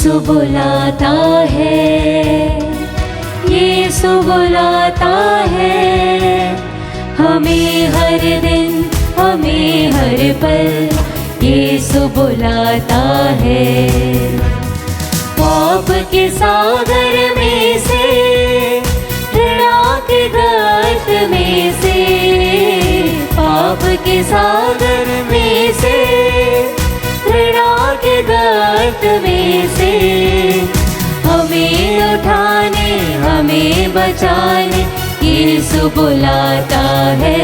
यीशु बुलाता है, यीशु बुलाता है, हमें हर दिन, हमें हर पल यीशु बुलाता है। पाप के सागर में से, घृणा के गर्त में से, पाप के सागर में से, घृणा के गर्त में से, हमें उठाने, हमें बचाने यीशु बुलाता है।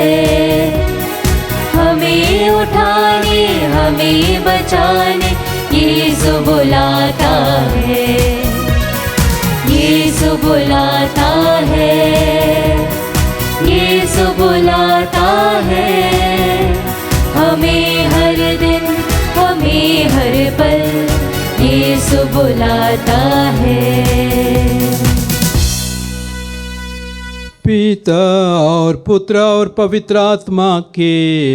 हमें उठाने, हमें बचाने यीशु बुलाता है, यीशु बुलाता है, यीशु बुलाता है, हमें हर दिन, हमें हर पल यीशु बुलाता है। पिता और पुत्र और पवित्र आत्मा के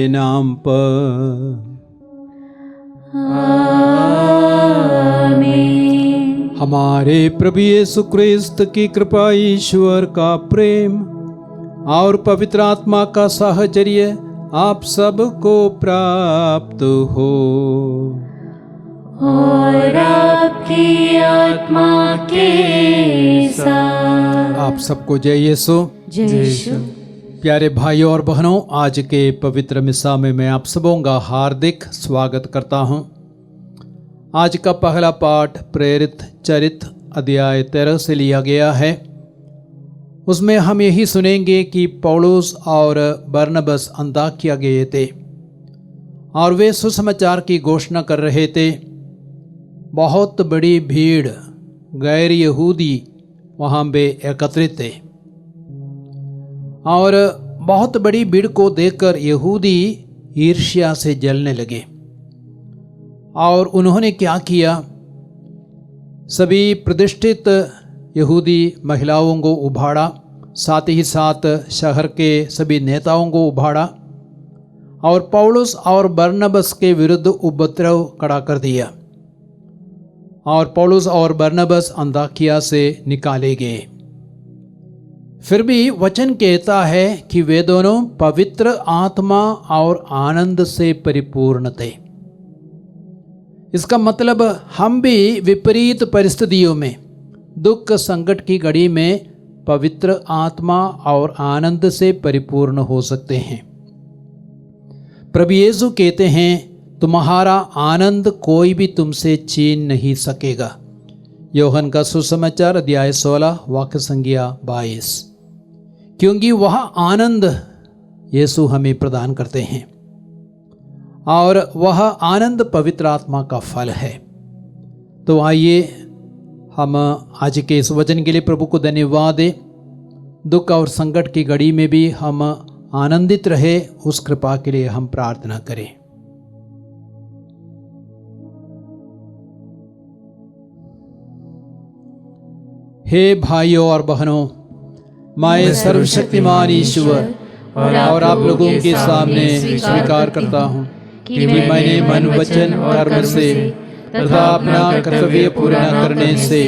नाम पर आमीन। हमारे प्रभु यीशु क्रिस्त की कृपा, ईश्वर का प्रेम और पवित्र आत्मा का साहचर्य आप सबको प्राप्त हो और आपकी आत्मा के साथ। आप सबको जय यीशु। जय यीशु। प्यारे भाइयों और बहनों, आज के पवित्र मिसा में मैं आप सबों का हार्दिक स्वागत करता हूं। आज का पहला पाठ प्रेरित चरित्र अध्याय 13 से लिया गया है। उसमें हम यही सुनेंगे कि पौलुस और बरनबस अंताकिया गए थे और वे सुसमाचार की घोषणा कर रहे थे। बहुत बड़ी भीड़ गैर यहूदी वहाँ पे एकत्रित थे और बहुत बड़ी भीड़ को देखकर यहूदी ईर्ष्या से जलने लगे और उन्होंने क्या किया, सभी प्रतिष्ठित यहूदी महिलाओं को उभाड़ा, साथ ही साथ शहर के सभी नेताओं को उभाड़ा और पौलुस और बरनबस के विरुद्ध उपद्रव खड़ा कर दिया और पौलुस और बरनबस अंताकिया से निकाले गए। फिर भी वचन कहता है कि वे दोनों पवित्र आत्मा और आनंद से परिपूर्ण थे। इसका मतलब हम भी विपरीत परिस्थितियों में, दुख संकट की घड़ी में पवित्र आत्मा और आनंद से परिपूर्ण हो सकते हैं। प्रभु यीशु कहते हैं, तुम्हारा आनंद कोई भी तुमसे छीन नहीं सकेगा। योहन का सुसमाचार अध्याय 16 वाक्य संख्या 22। क्योंकि वह आनंद यीशु हमें प्रदान करते हैं और वह आनंद पवित्र आत्मा का फल है। तो आइए हम आज के इस वचन के लिए प्रभु को धन्यवाद दें। दुख और संकट की घड़ी में भी हम आनंदित रहे, उस कृपा के लिए हम प्रार्थना करें। हे भाइयों और बहनों, मैं सर्वशक्तिमान ईश्वर और आप लोगों के सामने स्वीकार करता हूँ कि मैंने मन, वचन, कर्म से तथा अपना कर्तव्य पूरा करने से,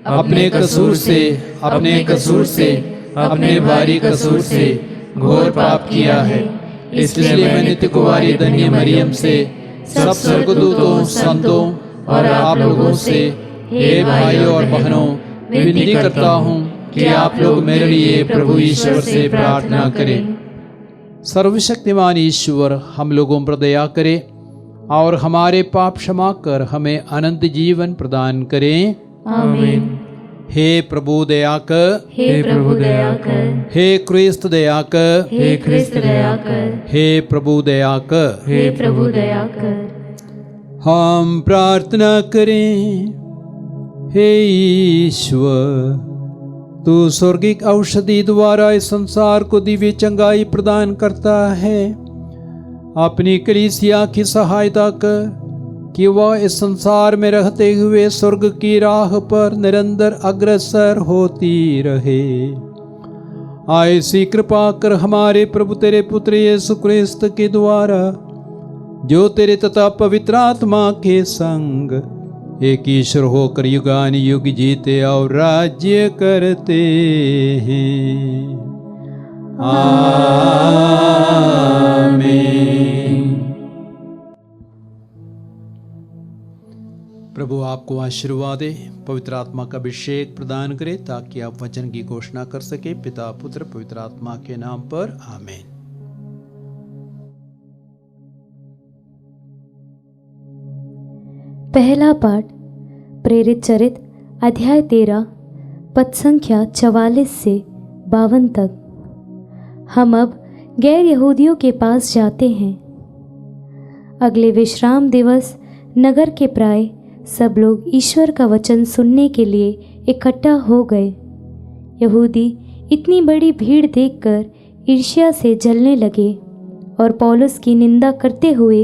अपने कसूर से, अपने भारी कसूर से घोर पाप किया है। इसलिए मैं नित्य कुंवारी धन्य मरियम से, सब स्वर्गदूतों, संतों और आप लोगों से, हे भाइयों और बहनों, विनती करता हूँ कि आप लोग मेरे लिए प्रभु ईश्वर से प्रार्थना करें। सर्वशक्तिमान ईश्वर हम लोगों पर दया करे और हमारे पाप क्षमा कर हमें अनंत जीवन प्रदान करें। आमीन। हे प्रभु दया कर, हे प्रभु दया कर, हे क्रिस्त दया कर, हे क्रिस्त दया कर, हे प्रभु दया कर, हे प्रभु दया कर। हम प्रार्थना करें। हे ईश्वर, तू स्वर्गिक औषधि द्वारा इस संसार को दिव्य चंगाई प्रदान करता है। अपनी कलीसिया की सहायता कर कि वह इस संसार में रहते हुए स्वर्ग की राह पर निरंतर अग्रसर होती रहे। ऐसी कृपा कर हमारे प्रभु तेरे पुत्र यीशु क्रिस्त के द्वारा, जो तेरे तथा पवित्र आत्मा के संग एक ईश्वर होकर युगान युग जीते और राज्य करते हैं। आमीन। प्रभु आपको आशीर्वाद दे, पवित्र आत्मा का अभिषेक प्रदान करे ताकि आप वचन की घोषणा कर सके। पिता पुत्र पवित्र आत्मा के नाम पर आमीन। पहला पाठ प्रेरित चरित अध्याय 13 पद संख्या 44 से 52 तक। हम अब गैर यहूदियों के पास जाते हैं। अगले विश्राम दिवस नगर के प्राय सब लोग ईश्वर का वचन सुनने के लिए इकट्ठा हो गए। यहूदी इतनी बड़ी भीड़ देखकर ईर्ष्या से जलने लगे और पौलुस की निंदा करते हुए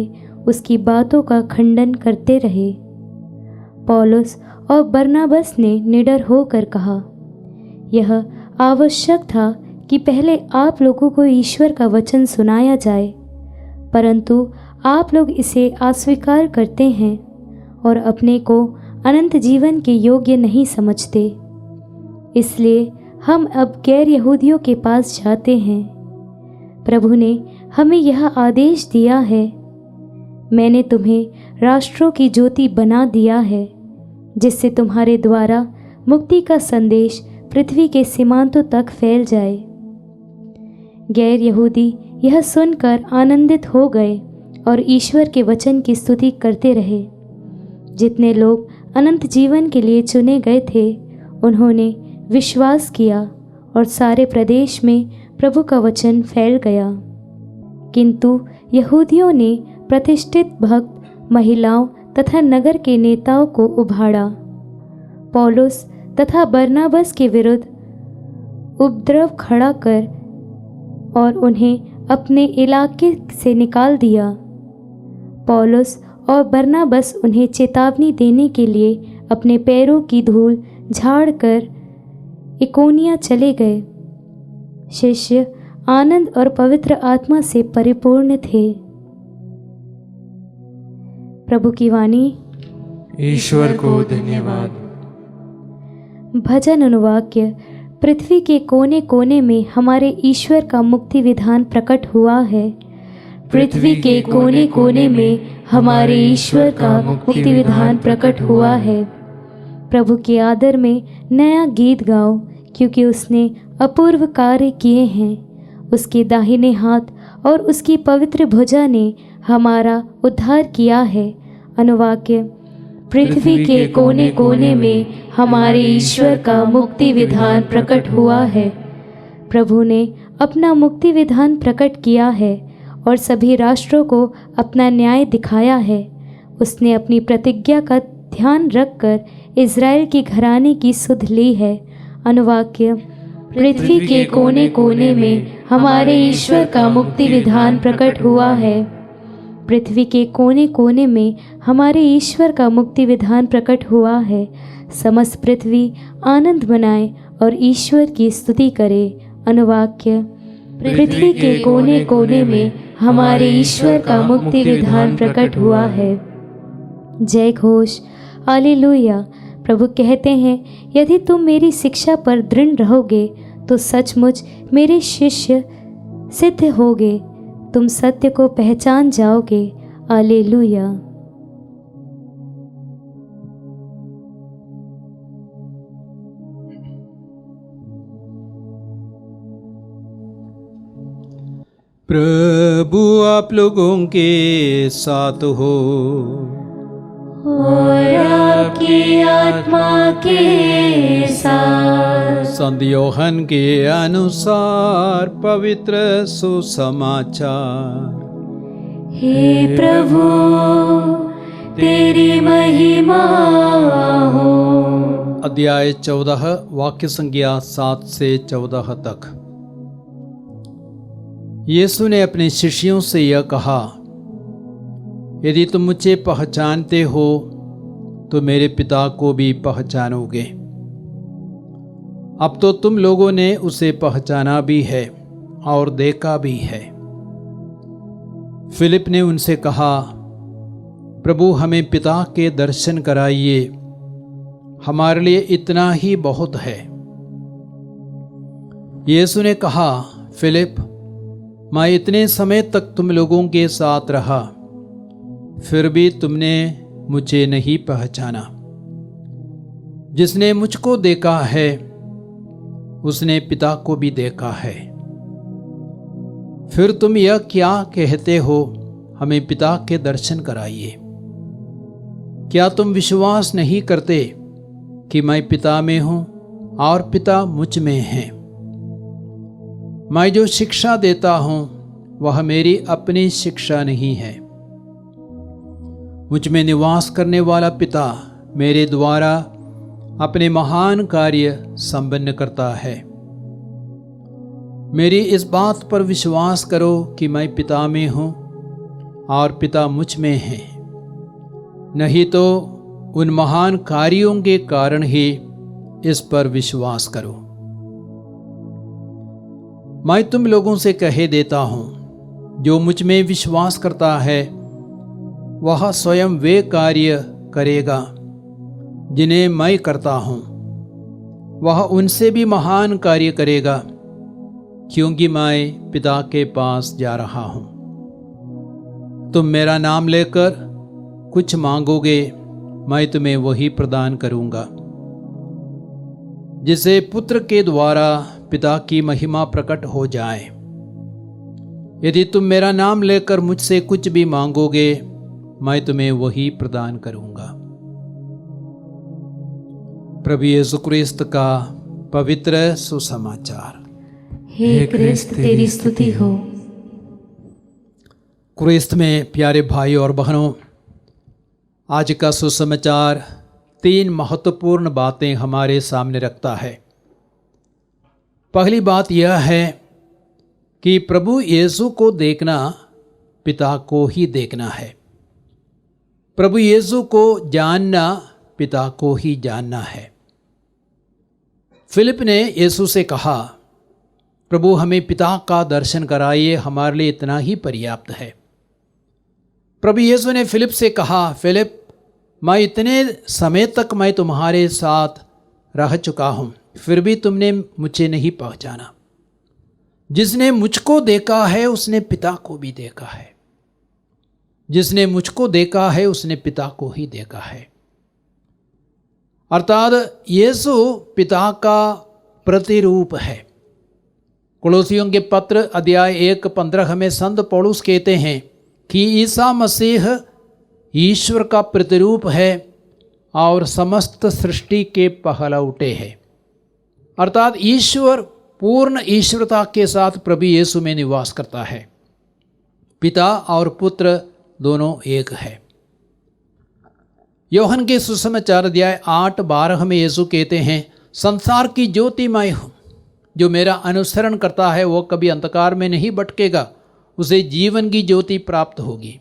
उसकी बातों का खंडन करते रहे। पौलुस और बरनाबस ने निडर होकर कहा, यह आवश्यक था कि पहले आप लोगों को ईश्वर का वचन सुनाया जाए, परंतु आप लोग इसे अस्वीकार करते हैं और अपने को अनंत जीवन के योग्य नहीं समझते। इसलिए हम अब गैर यहूदियों के पास जाते हैं। प्रभु ने हमें यह आदेश दिया है, मैंने तुम्हें राष्ट्रों की ज्योति बना दिया है, जिससे तुम्हारे द्वारा मुक्ति का संदेश पृथ्वी के सीमांतों तक फैल जाए। गैर यहूदी यह सुनकर आनंदित हो गए और ईश्वर के वचन की स्तुति करते रहे। जितने लोग अनंत जीवन के लिए चुने गए थे, उन्होंने विश्वास किया और सारे प्रदेश में प्रभु का वचन फैल गया। किंतु यहूदियों ने प्रतिष्ठित भक्त, महिलाओं तथा नगर के नेताओं को उभाड़ा। पौलुस तथा बरनाबस के विरुद्ध उपद्रव खड़ा कर और उन्हें अपने इलाके से निकाल दिया। पौलुस और बरनाबस उन्हें चेतावनी देने के लिए अपने पैरों की धूल झाड़कर इकोनिया चले गए। शिष्य आनंद और पवित्र आत्मा से परिपूर्ण थे। प्रभु की वाणी। ईश्वर को धन्यवाद। भजन अनुवाक्य। पृथ्वी के कोने कोने में हमारे ईश्वर का मुक्ति विधान प्रकट हुआ है। पृथ्वी के कोने कोने में हमारे ईश्वर का मुक्ति विधान प्रकट हुआ है। प्रभु के आदर में नया गीत गाओ, क्योंकि उसने अपूर्व कार्य किए हैं। उसके दाहिने हाथ और उसकी पवित्र भुजा ने हमारा उद्धार किया है। अनुवाक्य। पृथ्वी के कोने कोने में हमारे ईश्वर का मुक्ति विधान प्रकट हुआ है। प्रभु ने अपना मुक्ति विधान प्रकट किया है और सभी राष्ट्रों को अपना न्याय दिखाया है। उसने अपनी प्रतिज्ञा का ध्यान रखकर इज़राइल की घराने की सुध ली है। अनुवाक्य। पृथ्वी के कोने कोने में हमारे ईश्वर का मुक्ति विधान प्रकट हुआ है। पृथ्वी के कोने कोने में हमारे ईश्वर का मुक्ति विधान प्रकट हुआ है। समस्त पृथ्वी आनंद मनाए और ईश्वर की स्तुति करे। अनुवाक्य। पृथ्वी के कोने कोने में हमारे ईश्वर का मुक्ति विधान प्रकट हुआ है। जय घोष। हालेलुया। प्रभु कहते हैं, यदि तुम मेरी शिक्षा पर दृढ़ रहोगे तो सचमुच मेरे शिष्य सिद्ध होगे। तुम सत्य को पहचान जाओगे। हालेलुया। प्रभु आप लोगों के साथ हो और आपकी आत्मा के साथ। संत योहन के अनुसार पवित्र सुसमाचार। हे प्रभु, तेरी महिमा हो। अध्याय 14 वाक्य संख्या 7 से 14 तक। यीशु ने अपने शिष्यों से यह कहा, यदि तुम मुझे पहचानते हो तो मेरे पिता को भी पहचानोगे। अब तो तुम लोगों ने उसे पहचाना भी है और देखा भी है। फिलिप ने उनसे कहा, प्रभु हमें पिता के दर्शन कराइए, हमारे लिए इतना ही बहुत है। यीशु ने कहा, फिलिप, मैं इतने समय तक तुम लोगों के साथ रहा, फिर भी तुमने मुझे नहीं पहचाना। जिसने मुझको देखा है उसने पिता को भी देखा है। फिर तुम यह क्या कहते हो, हमें पिता के दर्शन कराइए? क्या तुम विश्वास नहीं करते कि मैं पिता में हूं और पिता मुझ में है? मैं जो शिक्षा देता हूं वह मेरी अपनी शिक्षा नहीं है। मुझ में निवास करने वाला पिता मेरे द्वारा अपने महान कार्य संपन्न करता है। मेरी इस बात पर विश्वास करो कि मैं पिता में हूं और पिता मुझ में है, नहीं तो उन महान कार्यों के कारण ही इस पर विश्वास करो। मैं तुम लोगों से कह देता हूं, जो मुझ में विश्वास करता है वह स्वयं वे कार्य करेगा जिन्हें मैं करता हूं, वह उनसे भी महान कार्य करेगा, क्योंकि मैं पिता के पास जा रहा हूं। तुम मेरा नाम लेकर कुछ मांगोगे, मैं तुम्हें वही प्रदान करूंगा, जिससे पुत्र के द्वारा पिता की महिमा प्रकट हो जाए। यदि तुम मेरा नाम लेकर मुझसे कुछ भी मांगोगे, मैं तुम्हें वही प्रदान करूंगा। प्रभु यीशु क्रिस्त का पवित्र सुसमाचार। हे क्रिस्त, तेरी स्तुति हो। क्रिस्त में प्यारे भाई और बहनों, आज का सुसमाचार 3 महत्वपूर्ण बातें हमारे सामने रखता है। पहली बात यह है कि प्रभु यीशु को देखना पिता को ही देखना है। प्रभु यीशु को जानना पिता को ही जानना है। फिलिप ने यीशु से कहा, प्रभु हमें पिता का दर्शन कराइए, हमारे लिए इतना ही पर्याप्त है। प्रभु यीशु ने फिलिप से कहा, फिलिप, मैं इतने समय तक मैं तुम्हारे साथ रह चुका हूं, फिर भी तुमने मुझे नहीं पहचाना। जिसने मुझको देखा है उसने पिता को भी देखा है। जिसने मुझको देखा है उसने पिता को ही देखा है। अर्थात यीशु पिता का प्रतिरूप है। कुलोसियों के पत्र अध्याय 1:15 में संत पौलुस कहते हैं कि ईसा मसीह ईश्वर का प्रतिरूप है और समस्त सृष्टि के पहलौठे है। अर्थात ईश्वर पूर्ण ईश्वरता के साथ प्रभु यीशु में निवास करता है। पिता और पुत्र दोनों एक है। यूहन्ना के सुसमाचार अध्याय 8:12 में यीशु कहते हैं, संसार की ज्योति मैं हूं, जो मेरा अनुसरण करता है वो कभी अंधकार में नहीं भटकेगा, उसे जीवन की ज्योति प्राप्त होगी।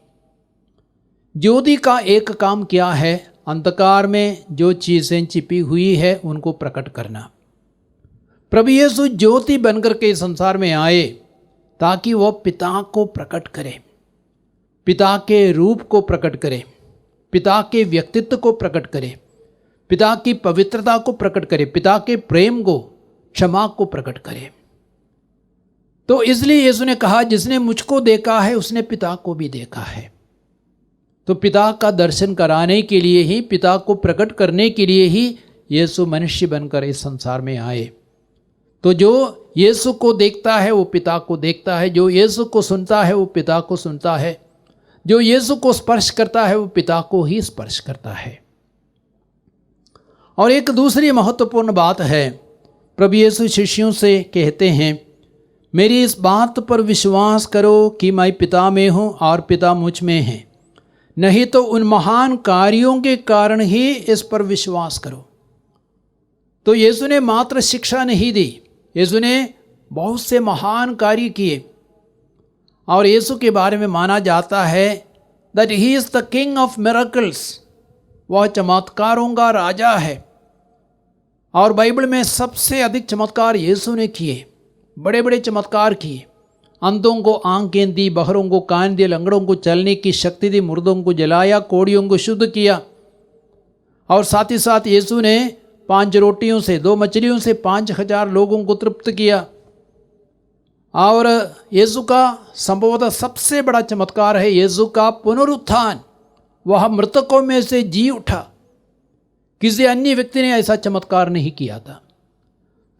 ज्योति का एक काम क्या है? अंधकार में जो चीजें छिपी हुई है उनको प्रकट करना। प्रभु यीशु ज्योति बनकर के संसार में आए ताकि वह पिता को प्रकट करे, पिता के रूप को प्रकट करे, पिता के व्यक्तित्व को प्रकट करे, पिता की पवित्रता को प्रकट करे, पिता के प्रेम को, क्षमा को प्रकट करे। तो इसलिए यीशु ने कहा, जिसने मुझको देखा है उसने पिता को भी देखा है। तो पिता का दर्शन कराने के लिए ही, पिता को प्रकट करने के लिए ही यीशु मनुष्य बनकर इस संसार में आए। तो जो यीशु को देखता है वो पिता को देखता है, जो यीशु को सुनता है वो पिता को सुनता है, जो यीशु को स्पर्श करता है वो पिता को ही स्पर्श करता है। और एक दूसरी महत्वपूर्ण बात है, प्रभु यीशु शिष्यों से कहते हैं, मेरी इस बात पर विश्वास करो कि मैं पिता में हूं और पिता मुझ में है, नहीं तो उन महान कार्यों के कारण ही इस पर विश्वास करो। तो यीशु ने मात्र शिक्षा नहीं दी, यीशु ने बहुत से महान कार्य किए। और यीशु के बारे में माना जाता है that he is the king of miracles, वह चमत्कारों का राजा है। और बाइबल में सबसे अधिक चमत्कार यीशु ने किए, बड़े बड़े चमत्कार किए। अंधों को आंखें दी, बहरों को कान दिए, लंगड़ों को चलने की शक्ति दी, मुर्दों को जलाया, कोढ़ियों को शुद्ध किया। और साथ ही साथ यीशु ने 5 रोटियों से 2 मछलियों से 5,000 लोगों को तृप्त किया। और यीशु का संभवतः सबसे बड़ा चमत्कार है यीशु का पुनरुत्थान। वह मृतकों में से जी उठा। किसी अन्य व्यक्ति ने ऐसा चमत्कार नहीं किया था।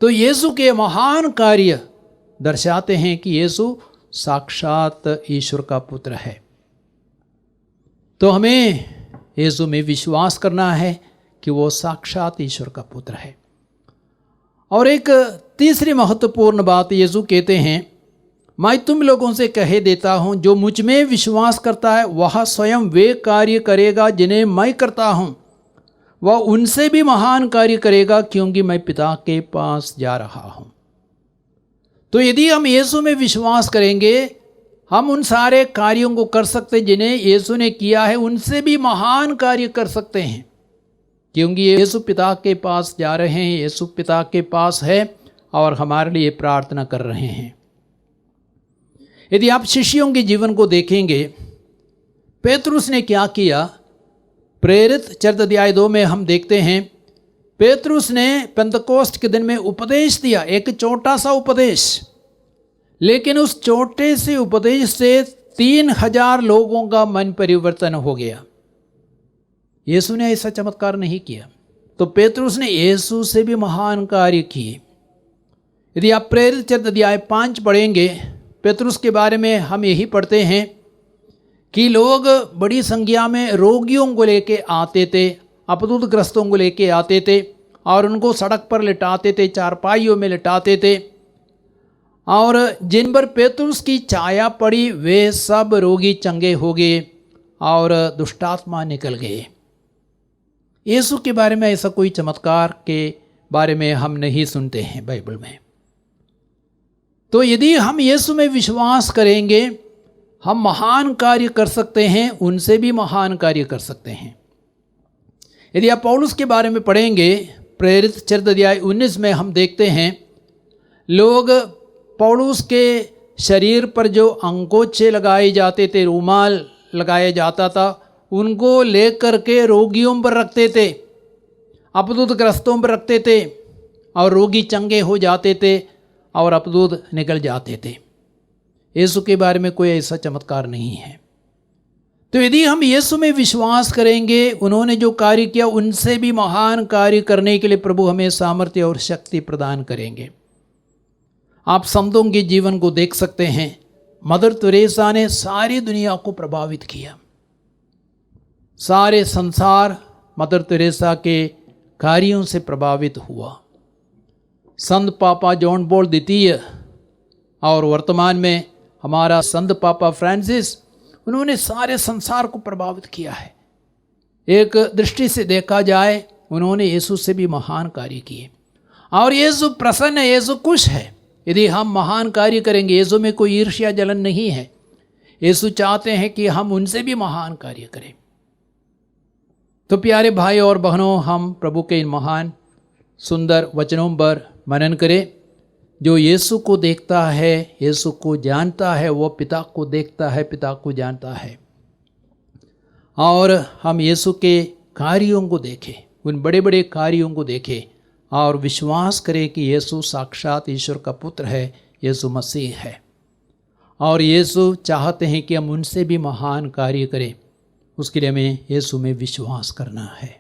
तो यीशु के महान कार्य दर्शाते हैं कि यीशु साक्षात ईश्वर का पुत्र है। तो हमें यीशु में विश्वास करना है कि वो साक्षात ईश्वर का पुत्र है। और एक तीसरी महत्वपूर्ण बात यीशु कहते हैं, मैं तुम लोगों से कह देता हूं, जो मुझ में विश्वास करता है वह स्वयं वे कार्य करेगा जिन्हें मैं करता हूं, वह उनसे भी महान कार्य करेगा, क्योंकि मैं पिता के पास जा रहा हूं। तो यदि हम यीशु में विश्वास करेंगे, हम उन सारे कार्यों को कर सकते जिन्हें यीशु ने किया है, उनसे भी महान कार्य कर सकते हैं, क्योंकि यीशु पिता के पास जा रहे हैं। यीशु पिता के पास है और हमारे लिए प्रार्थना कर रहे हैं। यदि आप शिष्यों के जीवन को देखेंगे, पेतरुस ने क्या किया, प्रेरित चरित्र अध्याय 2 में हम देखते हैं, पेतरुस ने पेंतकोस्त के दिन में उपदेश दिया, एक छोटा सा उपदेश, लेकिन उस छोटे से उपदेश से 3,000 लोगों का मन परिवर्तन हो गया। यीशु ने ऐसा चमत्कार नहीं किया, तो पेतरुस ने यीशु से भी महान कार्य किए। यदि आप प्रेरित चरित्र अध्याय 5 पढ़ेंगे, पेतरुस के बारे में हम यही पढ़ते हैं कि लोग बड़ी संख्या में रोगियों को लेके आते थे, अपदूत ग्रस्तों को लेके आते थे और उनको सड़क पर लिटाते थे, चारपाइयों में लिटाते थे, और जिन पर पेतरुस की छाया पड़ी वे सब रोगी चंगे हो गए और दुष्टात्मा निकल गए। यीशु के बारे में ऐसा कोई चमत्कार के बारे में हम नहीं सुनते हैं बाइबल में। तो यदि हम यीशु में विश्वास करेंगे, हम महान कार्य कर सकते हैं, उनसे भी महान कार्य कर सकते हैं। यदि आप पौलुस के बारे में पढ़ेंगे, प्रेरित चरित्र अध्याय 19 में हम देखते हैं, लोग पौलुस के शरीर पर जो अंगोछे लगाए जाते थे, रूमाल लगाया जाता था, उनको लेकर के रोगियों पर रखते थे, अपदूत ग्रस्तों पर रखते थे, और रोगी चंगे हो जाते थे और अपदूत निकल जाते थे। यीशु के बारे में कोई ऐसा चमत्कार नहीं है। तो यदि हम यीशु में विश्वास करेंगे, उन्होंने जो कार्य किया उनसे भी महान कार्य करने के लिए प्रभु हमें सामर्थ्य और शक्ति प्रदान करेंगे। आप संतों के जीवन को देख सकते हैं। मदर तेरेसा ने सारी दुनिया को प्रभावित किया। सारे संसार मदर तेरेसा के कार्यों से प्रभावित हुआ। संत पापा जॉन पॉल द्वितीय और वर्तमान में हमारा संत पापा फ्रांसिस, उन्होंने सारे संसार को प्रभावित किया है। एक दृष्टि से देखा जाए, उन्होंने यीशु से भी महान कार्य किए, और यीशु प्रसन्न है, यीशु खुश है। यदि हम महान कार्य करेंगे, यीशु में कोई ईर्ष्या जलन नहीं है। यीशु चाहते हैं कि हम उनसे भी महान कार्य करें। तो प्यारे भाई और बहनों, हम प्रभु के इन महान सुंदर वचनों पर मनन करें। जो यीशु को देखता है, यीशु को जानता है, वो पिता को देखता है, पिता को जानता है। और हम यीशु के कार्यों को देखें, उन बड़े बड़े कार्यों को देखें और विश्वास करें कि यीशु साक्षात ईश्वर का पुत्र है, यीशु मसीह है। और यीशु चाहते हैं कि हम उनसे भी महान कार्य करें। उसके लिए हमें यीशु में विश्वास करना है।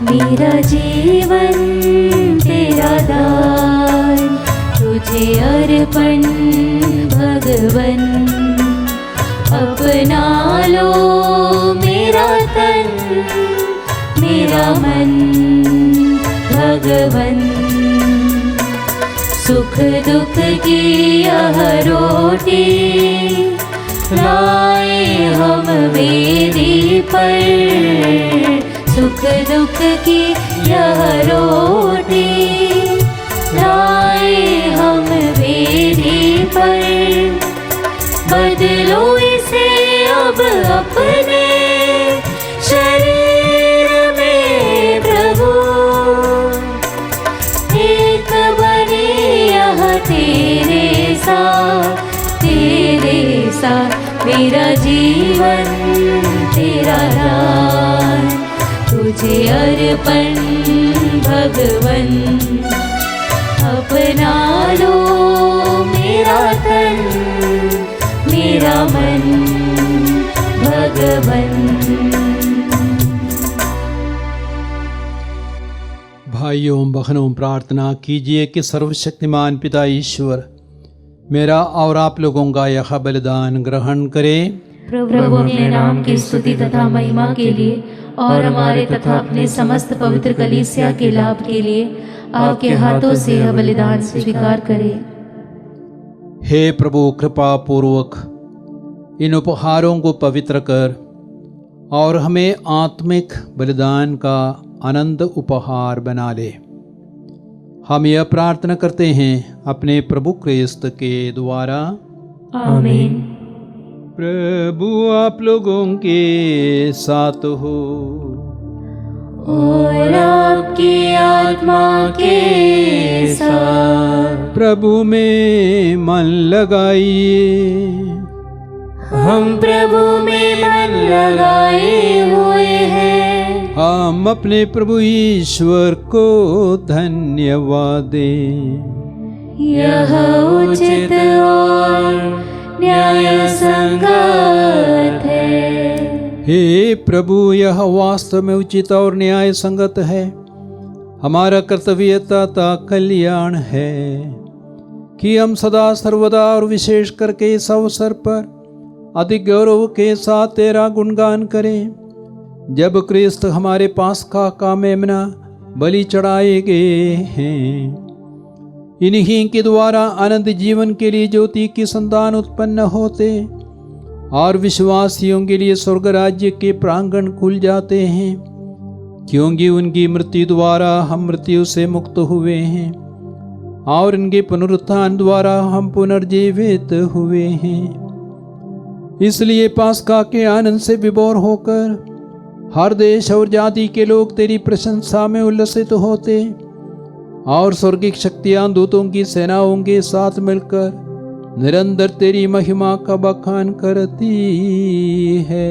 मेरा जीवन तेरा दान, तुझे अर्पण भगवन। अपना लो मेरा तन, मेरा मन भगवन। यह रोटी लाए हम वेदी पर, सुख दुख की यह रोटी लाए हम वेदी पर। बदलो इसे अब अपने शरीर में प्रभु, एक बने यह तेरे साथ मेरा जीवन तेरा दान, तुझे अर्पण भगवन। अपना लो मेरा तन मेरा मन भगवन। भाइयों बहनों, प्रार्थना कीजिए कि सर्वशक्तिमान पिता ईश्वर मेरा और आप लोगों का यह बलिदान ग्रहण करे, प्रभु अपने नाम की स्तुति तथा महिमा के लिए और हमारे तथा अपने समस्त पवित्र कलीसिया के लाभ के लिए आपके हाथों से यह बलिदान स्वीकार करे। हे प्रभु, कृपा पूर्वक इन उपहारों को पवित्र कर और हमें आत्मिक बलिदान का आनंद उपहार बना ले। हम यह प्रार्थना करते हैं अपने प्रभु क्रिस्त के द्वारा, आमीन। प्रभु आप लोगों के साथ हो और आपकी आत्मा के साथ। प्रभु में मन लगाइए, हम प्रभु में मन लगाए हुए हैं। हम अपने प्रभु ईश्वर को धन्यवाद दें। यह उचित और न्याय संगत है। हे प्रभु, यह वास्तव में उचित और न्याय संगत है। हमारा कर्तव्य तथा कल्याण है कि हम सदा सर्वदा और विशेष करके इस अवसर पर अधिक गौरव के साथ तेरा गुणगान करें, जब क्रिस्त हमारे पास का मेमना बलि चढ़ाए गए हैं। इन्हीं के द्वारा आनंद जीवन के लिए ज्योति की संतान उत्पन्न होते और विश्वासियों के लिए स्वर्ग राज्य के प्रांगण खुल जाते हैं, क्योंकि उनकी मृत्यु द्वारा हम मृत्यु से मुक्त हुए हैं और इनके पुनरुत्थान द्वारा हम पुनर्जीवित हुए हैं। इसलिए पास्का के आनंद से विभोर होकर हर देश और जाति के लोग तेरी प्रशंसा में उल्लसित होते और स्वर्गिक शक्तियां दूतों की सेनाओं के साथ मिलकर निरंतर तेरी महिमा का बखान करती है।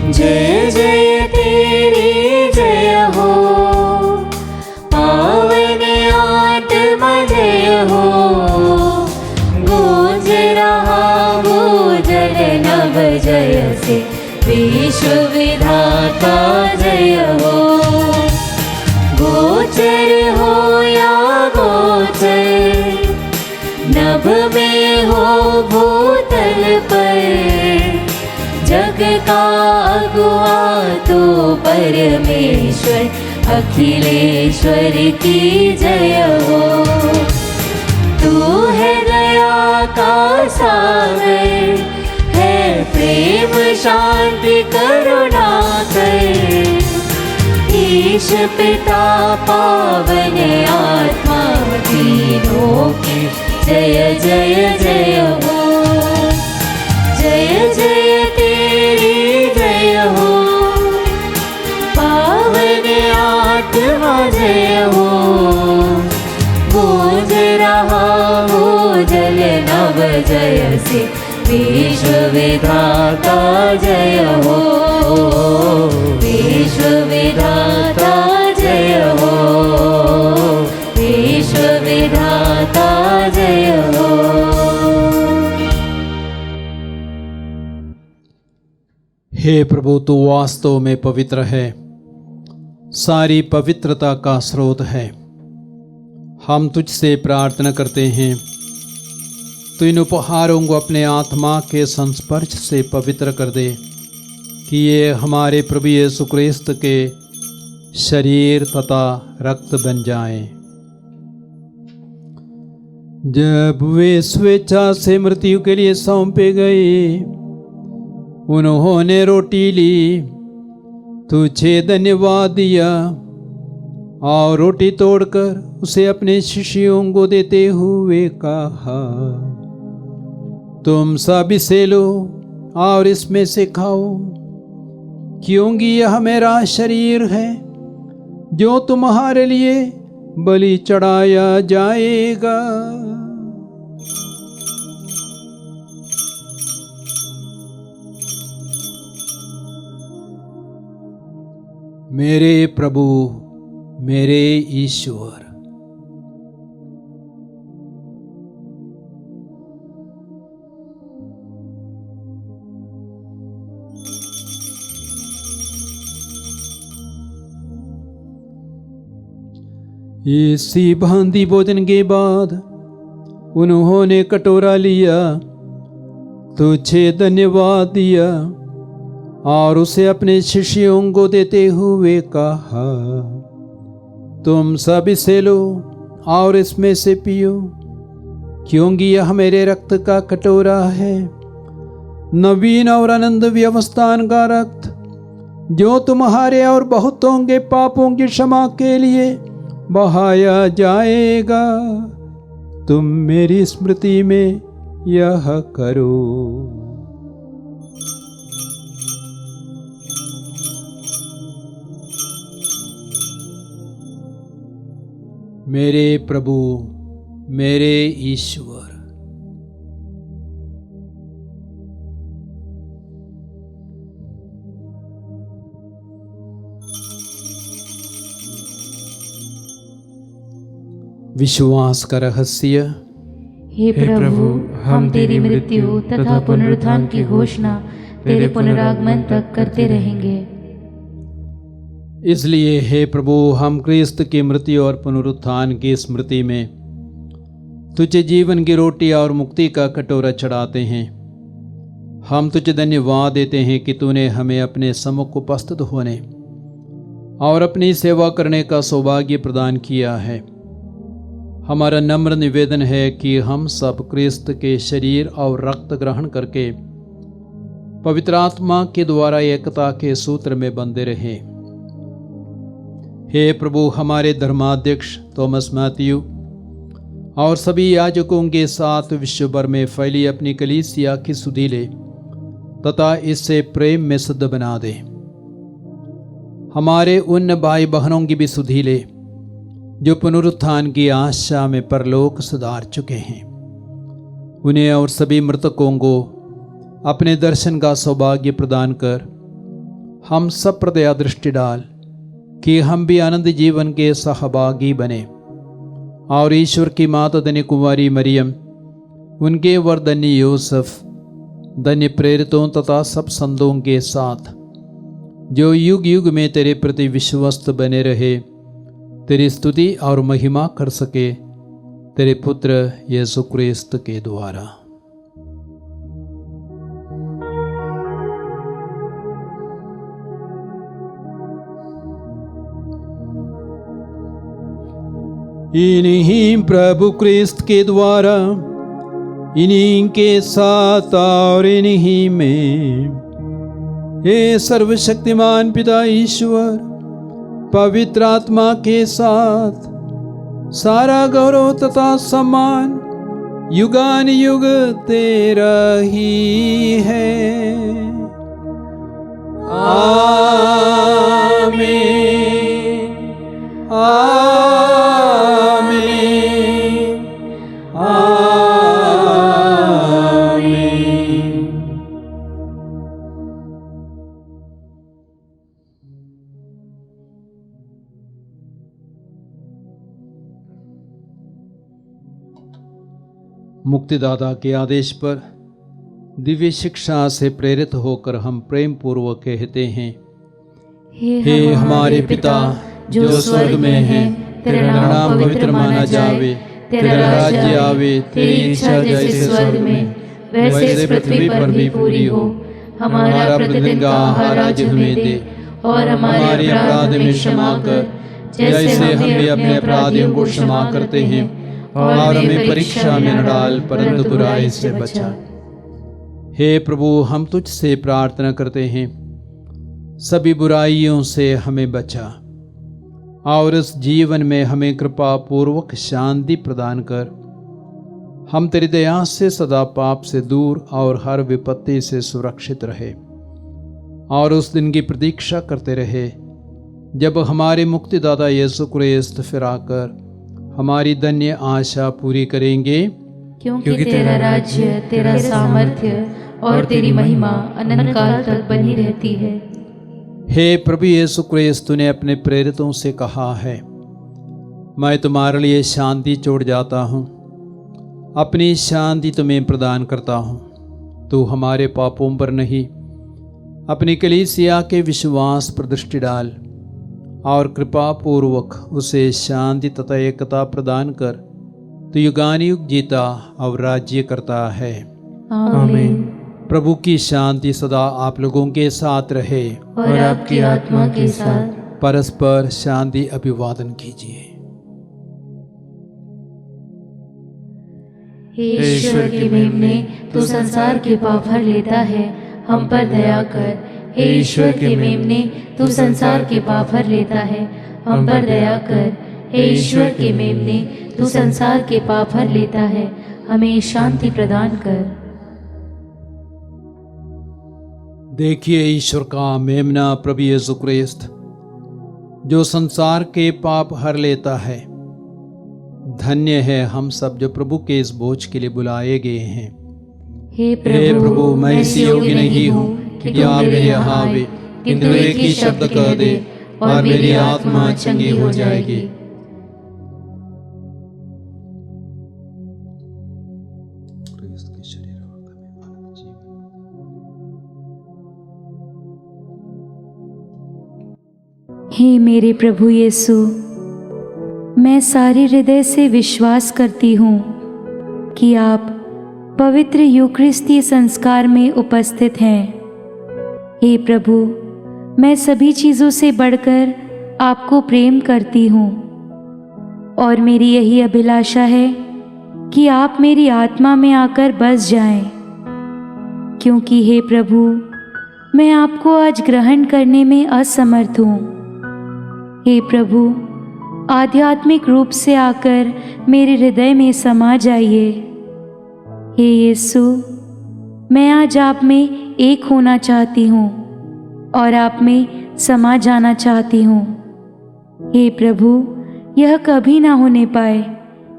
जय जय तेरी जय हो, पावन आत्मा जय हो। गूंज रहा वो जल नभ जय से, विश्व विधाता जय हो। गोचर हो या गोचर, नभ में हो भूतल पर, जग का अगुआ तो परमेश्वर अखिलेश्वर की जय हो। तू है दया का सागर, है प्रेम शांति करुणा कर। ईश पिता पावन आत्मा तीनों की जय जय जय हो। जय जय तेरी जय हो, पावन आत्मा जय हो। गूंज रहा वो जल नभ जय से, विश्व विधाता जय हो। विश्व विधाता जय हो, विश्व विधाता जय हो। हे प्रभु, तू वास्तव में पवित्र है, सारी पवित्रता का स्रोत है। हम तुझसे प्रार्थना करते हैं, तो इन उपहारों को अपने आत्मा के संस्पर्श से पवित्र कर दे, कि ये हमारे प्रभु यीशु क्रिस्त के शरीर तथा रक्त बन जाएं। जब वे स्वेच्छा से मृत्यु के लिए सौंपे गए, उन्होंने रोटी ली, तुझे धन्यवाद दिया और रोटी तोड़कर उसे अपने शिष्यों को देते हुए कहा, तुम सब इसे लो और इसमें से खाओ, क्योंकि यह मेरा शरीर है जो तुम्हारे लिए बलि चढ़ाया जाएगा। मेरे प्रभु, मेरे ईश्वर, इसी भांति भोजन के बाद उन्होंने कटोरा लिया, तुझे धन्यवाद दिया और उसे अपने शिष्यों को देते हुए कहा, तुम सब इसे लो और इसमें से पियो, क्योंकि यह मेरे रक्त का कटोरा है, नवीन और अनंत व्यवस्थान का रक्त, जो तुम्हारे और बहुतों के पापों की क्षमा के लिए बहाया जाएगा। तुम मेरी स्मृति में यह करो। मेरे प्रभु, मेरे ईश्वर, विश्वास का रहस्य। हे प्रभु, हम तेरी मृत्यु तथा पुनरुत्थान की घोषणा तेरे पुनरागमन तक करते रहेंगे। इसलिए हे प्रभु, हम क्रिस्त की मृत्यु और पुनरुत्थान की स्मृति में तुझे जीवन की रोटी और मुक्ति का कटोरा चढ़ाते हैं। हम तुझे धन्यवाद देते हैं कि तूने हमें अपने सम्मुख उपस्थित होने और अपनी सेवा करने का सौभाग्य प्रदान किया है। हमारा नम्र निवेदन है कि हम सब क्रिस्त के शरीर और रक्त ग्रहण करके पवित्र आत्मा के द्वारा एकता के सूत्र में बंधे रहें। हे प्रभु, हमारे धर्माध्यक्ष थॉमस मैथ्यू और सभी याजकों के साथ विश्व भर में फैली अपनी कलीसिया की सुधि ले तथा इससे प्रेम में शुद्ध बना दे। हमारे उन भाई बहनों की भी सुधि ले जो पुनरुत्थान की आशा में परलोक सुधार चुके हैं। उन्हें और सभी मृतकों को अपने दर्शन का सौभाग्य प्रदान कर हम सब पर दया दृष्टि डाल कि हम भी आनंद जीवन के सहभागी बने और ईश्वर की माता धन्य कुमारी मरियम, उनके वर धन्य यूसुफ, धन्य प्रेरितों तथा सब संतों के साथ जो युग युग में तेरे प्रति विश्वस्त बने रहे, तेरी स्तुति और महिमा कर सके, तेरे पुत्र यीशु क्रिस्त के द्वारा। इन्हीं प्रभु क्रिस्त के द्वारा, इन्हीं के साथ और इन्हीं में, हे सर्वशक्तिमान पिता ईश्वर, पवित्र आत्मा के साथ सारा गौरव तथा सम्मान युगान युग तेरा ही है। आमीन, आमीन, आमीन। मुक्तिदाता के आदेश पर दिव्य शिक्षा से प्रेरित होकर हम प्रेम पूर्वक कहते हैं, हे हमारे पिता जो स्वर्ग में है, तेरा नाम पवित्र माना जावे, तेरा राज्य आवे, तेरी इच्छा जैसे स्वर्ग में वैसे पृथ्वी पर भी पूरी हो। हमारा प्रतिदिन का आहार आज हमें दे, और हमारे अपराध में क्षमा कर, जैसे हम भी अपने अपराधियों को क्षमा करते हैं, और हमें परीक्षा में न डाल, परंतु बुराई से बचा। हे प्रभु, हम तुझसे प्रार्थना करते हैं, सभी बुराइयों से हमें बचा, और इस जीवन में हमें कृपा पूर्वक शांति प्रदान कर। हम तेरी दया से सदा पाप से दूर और हर विपत्ति से सुरक्षित रहे, और उस दिन की प्रतीक्षा करते रहे जब हमारे मुक्तिदाता यीशु क्रिस्त फिर आकर हमारी धन्य आशा पूरी करेंगे, क्योंकि तेरा राज्य, तेरा सामर्थ्य और तेरी महिमा अनंत काल तक बनी रहती है। हे प्रभु यीशु क्रिस्त, तूने अपने प्रेरितों से कहा है, मैं तुम्हारे लिए शांति छोड़ जाता हूँ, अपनी शांति तुम्हें प्रदान करता हूँ। तू हमारे पापों पर नहीं, अपनी कलीसिया के विश्वास पर दृष्टि डाल, और कृपा पूर्वक उसे शांति तथा एकता प्रदान कर। तू युगानुयुग जीता और राज्य करता है। आमीन। प्रभु की शांति सदा आप लोगों के साथ रहे, और आपकी आत्मा के साथ। परस्पर शांति अभिवादन कीजिए। हे ईश्वर की मेमने, तू संसार के पाप हर लेता है, हम पर दया कर। हे ईश्वर के मेमने, तू संसार के पाप हर लेता है, हम पर दया कर। हे ईश्वर के मेमने, तू संसार के पाप हर लेता है, हमें शांति प्रदान कर। देखिए ईश्वर का मेमना प्रभु यीशु क्रिस्त, जो संसार के पाप हर लेता है। धन्य है हम सब जो प्रभु के इस बोझ के लिए बुलाए गए हैं। हे प्रभु, मैं इस योग्य नहीं हूँ कि आप मेरे यहाँ आवे, किंतु एक ही शब्द कह दे और मेरी आत्मा चंगी हो जाएगी। हे मेरे प्रभु यीशु, मैं सारे हृदय से विश्वास करती हूँ कि आप पवित्र यूकरिस्तीय संस्कार में उपस्थित हैं। हे प्रभु, मैं सभी चीज़ों से बढ़कर आपको प्रेम करती हूँ, और मेरी यही अभिलाषा है कि आप मेरी आत्मा में आकर बस जाएं, क्योंकि हे प्रभु, मैं आपको आज ग्रहण करने में असमर्थ हूँ। हे प्रभु, आध्यात्मिक रूप से आकर मेरे हृदय में समा जाइए। हे यीशु, मैं आज आप में एक होना चाहती हूँ और आप में समा जाना चाहती हूँ। हे प्रभु, यह कभी ना होने पाए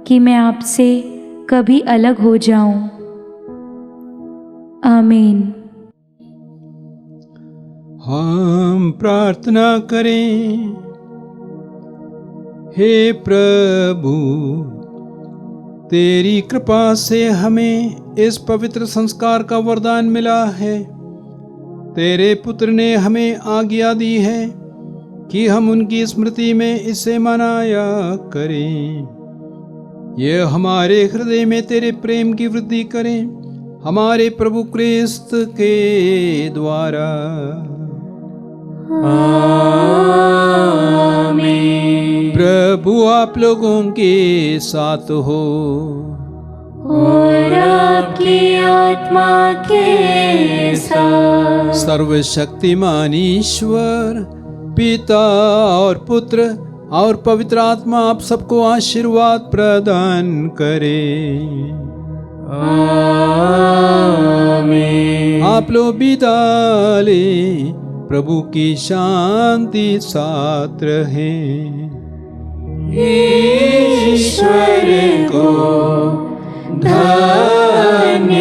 कि मैं आपसे कभी अलग हो जाऊं। आमीन। हम प्रार्थना करें। हे प्रभु, तेरी कृपा से हमें इस पवित्र संस्कार का वरदान मिला है। तेरे पुत्र ने हमें आज्ञा दी है कि हम उनकी स्मृति में इसे मनाया करें। ये हमारे हृदय में तेरे प्रेम की वृद्धि करें, हमारे प्रभु क्रिस्त के द्वारा। आमीन। प्रभु आप लोगों के साथ हो, और आपकी आत्मा के साथ। सर्वशक्तिमान ईश्वर पिता और पुत्र और पवित्र आत्मा आप सबको आशीर्वाद प्रदान करे। आमीन। आप लोग विदा लें, प्रभु की शांति साथ रहे। ईश्वर को धन्यवाद।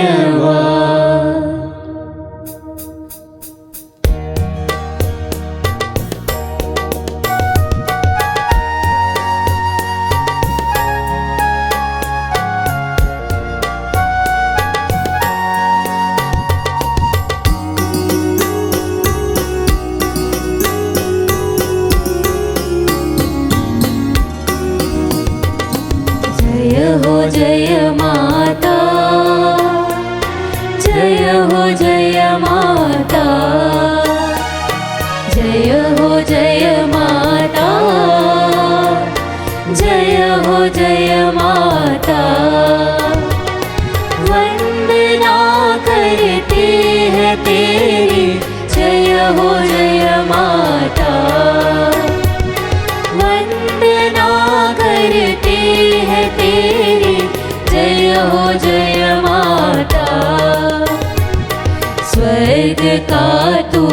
स्वर्ग का तू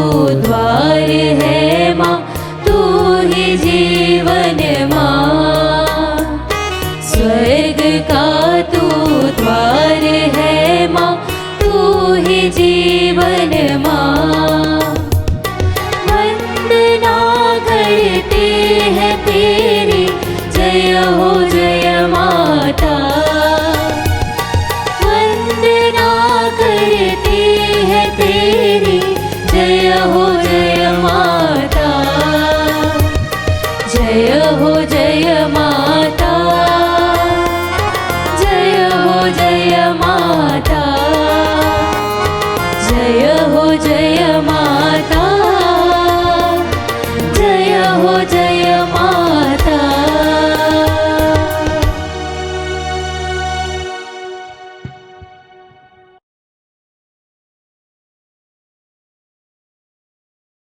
द्वार है माँ, तू ही जीवन माँ। स्वर्ग का तू द्वार है माँ, तू ही जीवन माँ। वंदना करते हैं तेरी, जय हो जय माता। वंदना करते हैं तेरी, जय हो जय माता। जय हो जय माता, जय हो जय माता, जय हो जय माता, जय हो